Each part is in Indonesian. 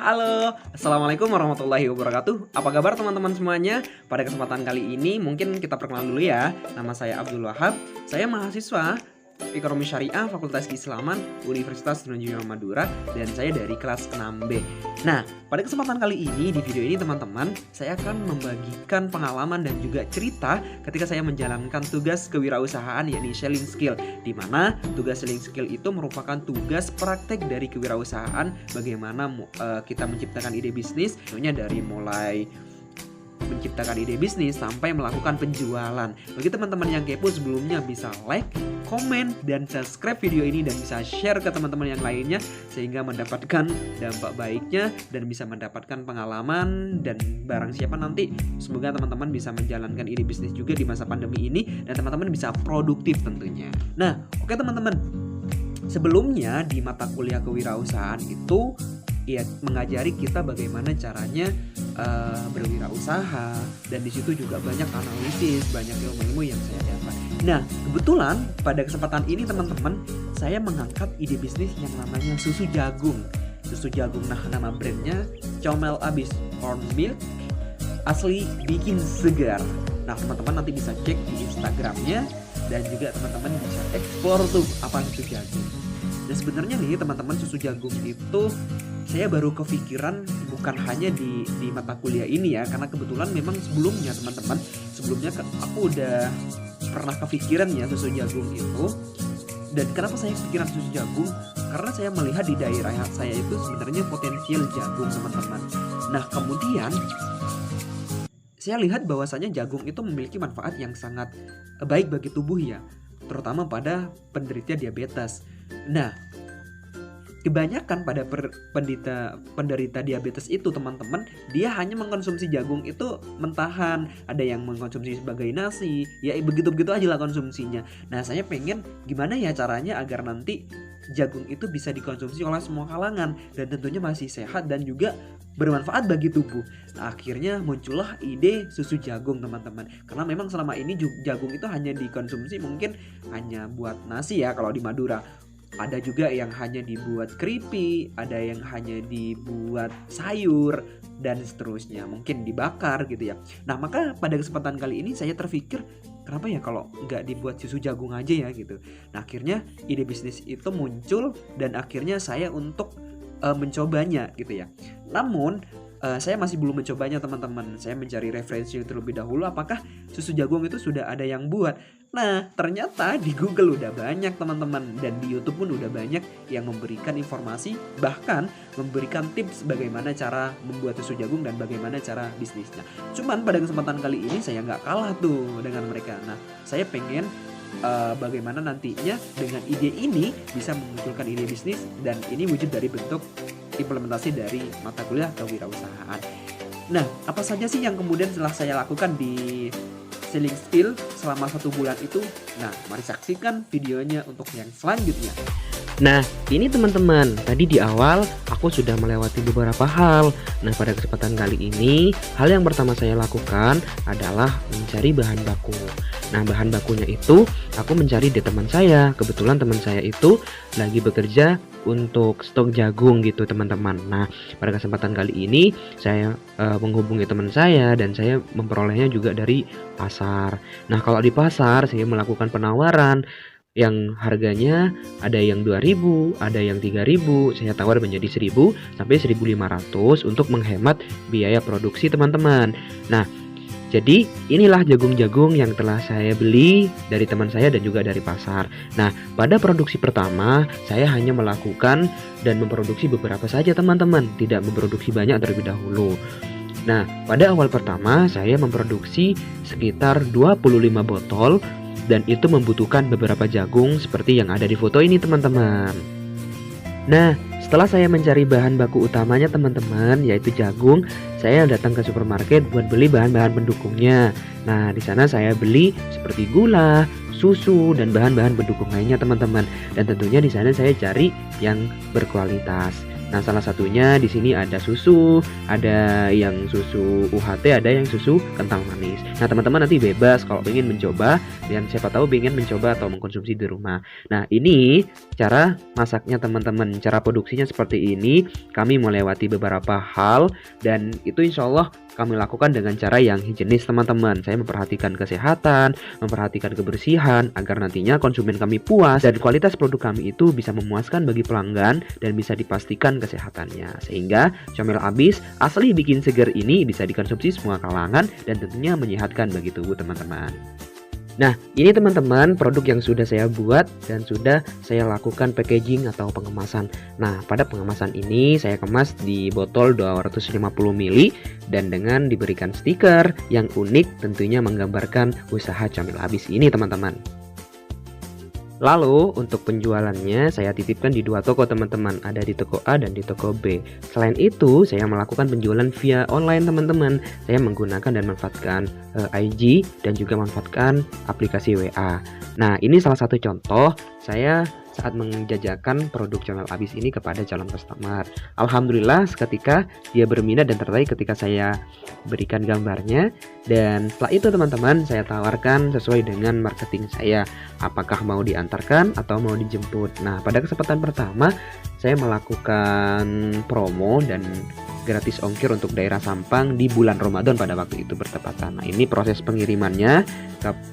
Halo, Assalamualaikum warahmatullahi wabarakatuh. Apa kabar teman-teman semuanya? Pada kesempatan kali ini mungkin kita perkenalan dulu ya. Nama saya Abdul Wahab, saya mahasiswa Ekonomi Syariah Fakultas Keislaman Universitas Trunojoyo Madura, dan saya dari kelas 6B. Nah, pada kesempatan kali ini di video ini teman-teman, saya akan membagikan pengalaman dan juga cerita ketika saya menjalankan tugas kewirausahaan, yakni selling skill, di mana tugas selling skill itu merupakan tugas praktek dari kewirausahaan, bagaimana kita menciptakan ide bisnis, contohnya dari mulai menciptakan ide bisnis sampai melakukan penjualan. Bagi teman-teman yang kepo, sebelumnya bisa like, komen, dan subscribe video ini, dan bisa share ke teman-teman yang lainnya sehingga mendapatkan dampak baiknya dan bisa mendapatkan pengalaman. Dan barang siapa nanti semoga teman-teman bisa menjalankan ide bisnis juga di masa pandemi ini dan teman-teman bisa produktif tentunya. Nah, oke teman-teman, sebelumnya di mata kuliah kewirausahaan itu ya mengajari kita bagaimana caranya berwirausaha, dan di situ juga banyak analisis, banyak ilmu-ilmu yang saya dapat. Nah, kebetulan pada kesempatan ini teman-teman, saya mengangkat ide bisnis yang namanya susu jagung. Susu jagung, nah nama brandnya Comel Abis Corn Milk, asli bikin segar. Nah, teman-teman nanti bisa cek di Instagramnya, dan juga teman-teman bisa explore tuh apa susu jagung. Dan sebenarnya nih teman-teman, susu jagung itu saya baru kepikiran bukan hanya di mata kuliah ini ya, karena kebetulan memang sebelumnya teman-teman, sebelumnya aku udah pernah kepikiran ya susu jagung itu. Dan kenapa saya kepikiran susu jagung? Karena saya melihat di daerah saya itu sebenarnya potensial jagung teman-teman. Nah, kemudian saya lihat bahwasanya jagung itu memiliki manfaat yang sangat baik bagi tubuh ya, terutama pada penderita diabetes. Nah, kebanyakan pada penderita diabetes itu teman-teman, dia hanya mengkonsumsi jagung itu mentahan, ada yang mengkonsumsi sebagai nasi, ya begitu-begitu aja lah konsumsinya. Nah, saya pengen gimana ya caranya agar nanti jagung itu bisa dikonsumsi oleh semua kalangan dan tentunya masih sehat dan juga bermanfaat bagi tubuh. Nah, akhirnya muncullah ide susu jagung teman-teman, karena memang selama ini jagung itu hanya dikonsumsi mungkin hanya buat nasi ya kalau di Madura. Ada juga yang hanya dibuat keripik, ada yang hanya dibuat sayur, dan seterusnya, mungkin dibakar gitu ya. Nah, maka pada kesempatan kali ini saya terpikir, kenapa ya kalau nggak dibuat susu jagung aja ya gitu. Nah, akhirnya ide bisnis itu muncul dan akhirnya saya untuk mencobanya gitu ya. Namun saya masih belum mencobanya teman-teman. Saya mencari referensi terlebih dahulu apakah susu jagung itu sudah ada yang buat. Nah, ternyata di Google udah banyak teman-teman, dan di YouTube pun udah banyak yang memberikan informasi, bahkan memberikan tips bagaimana cara membuat susu jagung dan bagaimana cara bisnisnya. Cuman pada kesempatan kali ini saya nggak kalah tuh dengan mereka. Nah, saya pengen bagaimana nantinya dengan ide ini bisa memunculkan ide bisnis, dan ini wujud dari bentuk implementasi dari mata kuliah kewirausahaan. Nah, apa saja sih yang kemudian setelah saya lakukan di selling skill selama 1 bulan itu? Nah, mari saksikan videonya untuk yang selanjutnya. Nah, ini teman-teman, tadi di awal aku sudah melewati beberapa hal. Nah, pada kesempatan kali ini, hal yang pertama saya lakukan adalah mencari bahan baku. Nah, bahan bakunya itu aku mencari di teman saya. Kebetulan teman saya itu lagi bekerja untuk stok jagung gitu teman-teman. Nah, pada kesempatan kali ini saya menghubungi teman saya dan saya memperolehnya juga dari pasar. Nah, kalau di pasar saya melakukan penawaran yang harganya ada yang 2.000, ada yang 3.000, saya tawar menjadi 1.000 sampai 1.500 untuk menghemat biaya produksi teman-teman. Nah, jadi inilah jagung-jagung yang telah saya beli dari teman saya dan juga dari pasar. Nah, pada produksi pertama saya hanya melakukan dan memproduksi beberapa saja teman-teman, tidak memproduksi banyak terlebih dahulu. Nah, pada awal pertama saya memproduksi sekitar 25 botol, dan itu membutuhkan beberapa jagung seperti yang ada di foto ini teman-teman. Nah, setelah saya mencari bahan baku utamanya teman-teman, yaitu jagung, saya datang ke supermarket buat beli bahan-bahan pendukungnya. Nah, di sana saya beli seperti gula, susu, dan bahan-bahan pendukung lainnya teman-teman. Dan tentunya di sana saya cari yang berkualitas. Nah, salah satunya di sini ada susu, ada yang susu UHT, ada yang susu kental manis. Nah, teman-teman nanti bebas kalau ingin mencoba dan siapa tahu ingin mencoba atau mengkonsumsi di rumah. Nah, ini cara masaknya teman-teman, cara produksinya seperti ini. Kami melewati beberapa hal dan itu insya Allah kami lakukan dengan cara yang higienis teman-teman. Saya memperhatikan kesehatan, memperhatikan kebersihan agar nantinya konsumen kami puas dan kualitas produk kami itu bisa memuaskan bagi pelanggan dan bisa dipastikan kesehatannya. Sehingga comel abis asli bikin seger ini bisa dikonsumsi semua kalangan dan tentunya menyehatkan bagi tubuh teman-teman. Nah, ini teman-teman produk yang sudah saya buat dan sudah saya lakukan packaging atau pengemasan. Nah, pada pengemasan ini saya kemas di botol 250 ml dan dengan diberikan stiker yang unik tentunya menggambarkan usaha comel abis ini teman-teman. Lalu untuk penjualannya saya titipkan di 2 toko teman-teman, ada di toko A dan di toko B. Selain itu saya melakukan penjualan via online teman-teman. Saya menggunakan dan manfaatkan IG dan juga manfaatkan aplikasi WA. Nah, ini salah satu contoh saya saat menjajakan produk comel abis ini kepada calon customer. Alhamdulillah seketika dia berminat dan tertarik ketika saya berikan gambarnya. Dan setelah itu teman-teman saya tawarkan sesuai dengan marketing saya, apakah mau diantarkan atau mau dijemput. Nah, pada kesempatan pertama saya melakukan promo dan gratis ongkir untuk daerah Sampang di bulan Ramadan pada waktu itu bertepatan. Nah, ini proses pengirimannya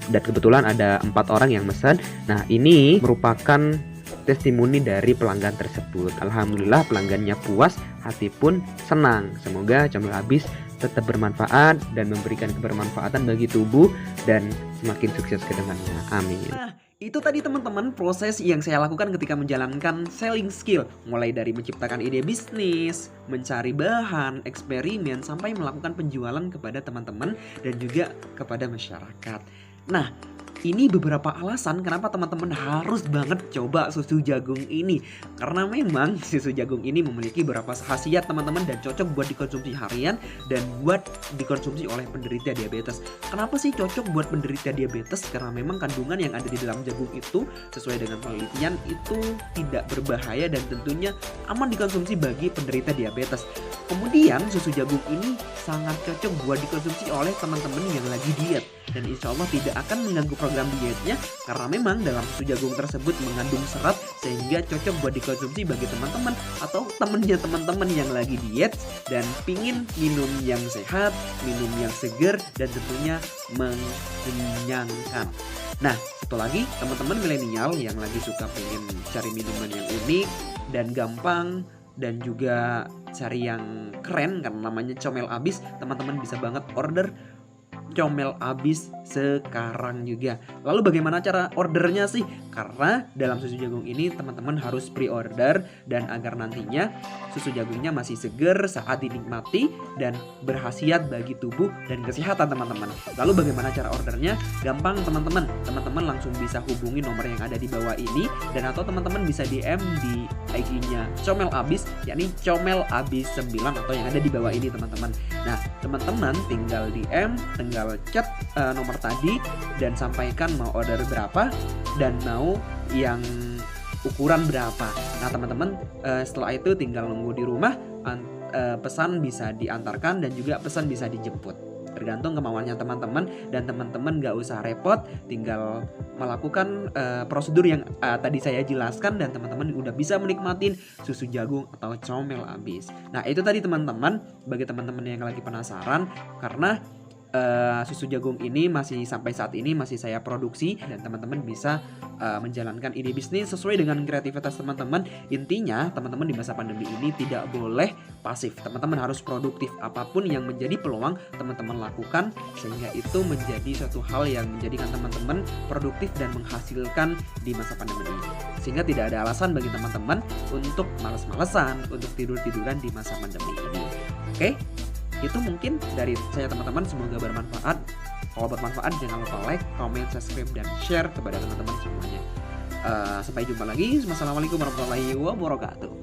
dan kebetulan ada 4 orang yang pesan. Nah, ini merupakan testimoni dari pelanggan tersebut. Alhamdulillah pelanggannya puas, hati pun senang. Semoga comel abis tetap bermanfaat dan memberikan kebermanfaatan bagi tubuh dan semakin sukses ke depannya. Amin. Nah, itu tadi teman-teman proses yang saya lakukan ketika menjalankan selling skill. Mulai dari menciptakan ide bisnis, mencari bahan, eksperimen, sampai melakukan penjualan kepada teman-teman dan juga kepada masyarakat. Nah, ini beberapa alasan kenapa teman-teman harus banget coba susu jagung ini. Karena memang susu jagung ini memiliki beberapa khasiat teman-teman dan cocok buat dikonsumsi harian dan buat dikonsumsi oleh penderita diabetes. Kenapa sih cocok buat penderita diabetes? Karena memang kandungan yang ada di dalam jagung itu sesuai dengan penelitian itu tidak berbahaya dan tentunya aman dikonsumsi bagi penderita diabetes. Kemudian susu jagung ini sangat cocok buat dikonsumsi oleh teman-teman yang lagi diet. Dan insya Allah tidak akan mengganggu program dietnya karena memang dalam susu jagung tersebut mengandung serat sehingga cocok buat dikonsumsi bagi teman-teman atau temennya teman-teman yang lagi diet dan pingin minum yang sehat, minum yang seger dan tentunya mengenyangkan. Nah, satu lagi teman-teman milenial yang lagi suka pengen cari minuman yang unik dan gampang dan juga cari yang keren karena namanya comel abis, teman-teman bisa banget order comel abis sekarang juga. Lalu bagaimana cara ordernya sih? Karena dalam susu jagung ini teman-teman harus pre-order dan agar nantinya susu jagungnya masih seger saat dinikmati dan berkhasiat bagi tubuh dan kesehatan teman-teman. Lalu bagaimana cara ordernya? Gampang teman-teman. Teman-teman langsung bisa hubungi nomor yang ada di bawah ini dan atau teman-teman bisa DM di IG-nya comel abis, yakni comel abis 9 atau yang ada di bawah ini teman-teman. Nah, teman-teman tinggal DM, tinggal chat nomor tadi dan sampaikan mau order berapa dan mau yang ukuran berapa. Nah teman-teman setelah itu tinggal nunggu di rumah, pesan bisa diantarkan dan juga pesan bisa dijemput. Tergantung kemauannya teman-teman dan teman-teman gak usah repot, tinggal melakukan prosedur yang tadi saya jelaskan dan teman-teman udah bisa menikmatin susu jagung atau comel abis. Nah itu tadi teman-teman, bagi teman-teman yang lagi penasaran karena susu jagung ini masih sampai saat ini masih saya produksi dan teman-teman bisa menjalankan ide bisnis sesuai dengan kreativitas teman-teman. Intinya teman-teman di masa pandemi ini tidak boleh pasif, teman-teman harus produktif. Apapun yang menjadi peluang teman-teman lakukan sehingga itu menjadi suatu hal yang menjadikan teman-teman produktif dan menghasilkan di masa pandemi ini. Sehingga tidak ada alasan bagi teman-teman untuk malas-malesan, untuk tidur-tiduran di masa pandemi ini. Oke? Itu mungkin dari saya teman-teman, semoga bermanfaat. Kalau bermanfaat jangan lupa like, comment, subscribe, dan share kepada teman-teman semuanya. Sampai jumpa lagi. Wassalamualaikum warahmatullahi wabarakatuh.